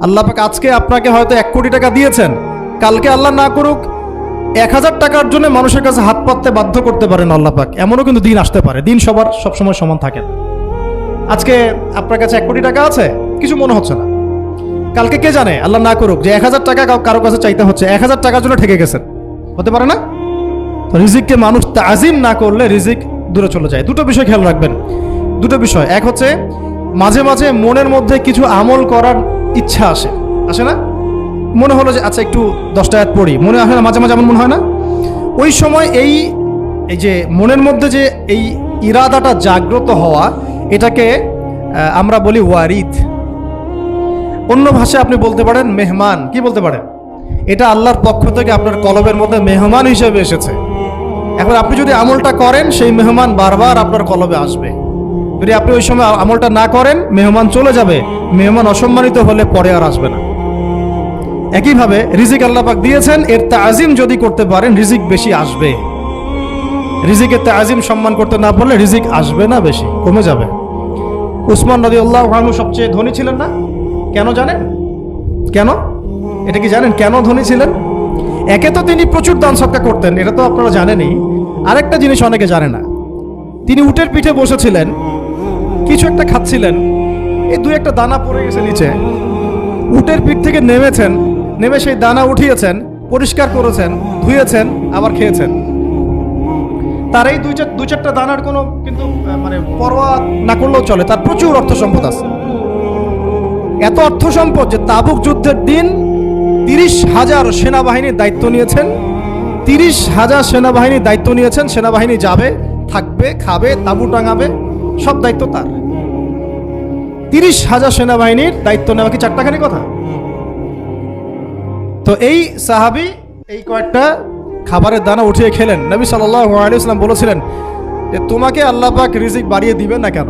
আল্লাহ পাক আজকে আপনাকে হয়তো 1 কোটি টাকা দিয়েছেন, কালকে আল্লাহ না করুক 1000 টাকার জন্য মানুষের কাছে হাত পাততে বাধ্য করতে পারেন আল্লাহ পাক। এমনও কিন্তু দিন আসতে পারে, দিন সবার সবসময় সমান থাকে না। আজকে আপনার কাছে 1 কোটি টাকা আছে, কিছু মনে হচ্ছে না, কালকে কে জানে আল্লাহ না করুক যে 1000 টাকা কারো কাছে চাইতে হচ্ছে, 1000 টাকার জন্য ঠেকে গেছেন, হতে পারে না? তো রিজিককে মানুষ তাজিম না করলে রিজিক দূরে চলে যায়। দুটো বিষয় খেয়াল রাখবেন, দুটো বিষয়। এক হচ্ছে মাঝে মাঝে মনের মধ্যে কিছু আমল করার ইচ্ছা আসে না? মনে হলো যে আচ্ছা একটু 10টা আয়াত পড়ি, মনে হয় না মাঝে মাঝে এমন মনে হয় না? ওই সময় এই যে মনের মধ্যে যে এই ইরাদাটা জাগ্রত হওয়া, এটাকে আমরা বলি ওয়ারিদ। অন্য ভাষায় আপনি বলতে পারেন মেহমান। কি বলতে পারেন? এটা আল্লাহর পক্ষ থেকে আপনার কলবের মধ্যে মেহমান হিসেবে এসেছে। এখন আপনি যদি আমলটা করেন, সেই মেহমান বারবার আপনার কলবে আসবে। যদি আপনি ওই সময় আমলটা না করেন, মেহমান চলে যাবে, মেহমান অসম্মানিত হলে পরে আর আসবে না। একইভাবে রিজিক আল্লাহ পাক দিয়েছেন, এর তাজিম যদি করতে পারেন রিজিক বেশি আসবে। রিজিকের তাজিম সম্মান করতে না পারলে রিজিক আসবে না, বেশি কমে যাবে। উসমান রাদিয়াল্লাহু আনহু সবচেয়ে ধনী ছিলেন না? কেন জানেন? কেন? এটা কি জানেন কেন ধনী ছিলেন? একে তো তিনি প্রচুর দান সদকা করতেন, এটা তো আপনারা জানেনই। আরেকটা জিনিস অনেকে জানে না, তিনি উটের পিঠে বসেছিলেন, কিছু একটা খাচ্ছিলেন, এই 2-1টা দানা পড়ে গেছে নিচে। উটের পিঠ থেকে নেমেছেন, নেমে সেই দানা উঠিয়েছেন, পরিষ্কার করেছেন, ধুয়েছেন, আবার খেয়েছেন। তার এই 2-4টা দানার কোনো কিন্তু মানে পরোয়া না করলেও চলে, তার প্রচুর অর্থ সম্পদ আছে। এত অর্থ সম্পদ যে তাবুক যুদ্ধের দিন 30,000 সেনাবাহিনীর দায়িত্ব নিয়েছেন। 30,000 সেনাবাহিনীর দায়িত্ব নিয়েছেন। সেনাবাহিনী যাবে, থাকবে, খাবে, তাঁবু টাঙাবে, সব দায়িত্ব তার। 30,000 সেনাবাহিনীর দায়িত্ব নেওয়া কি চারটাখানি কথা? তো এই সাহাবী এই কয়েকটা খাবারের দানা উঠিয়ে খেলেন। নবী সাল্লাল্লাহু আলাইহি ওয়াসাল্লাম বলেছিলেন যে তোমাকে আল্লাহ পাক রিজিক বাড়িয়ে দিবেন না কেন?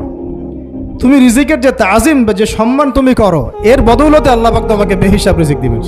তুমি রিজিকের যে তাজিম, যে সম্মান তুমি করো, এর বদৌলতে আল্লাহ পাক তোমাকে বেহিসাব রিজিক দিবেন।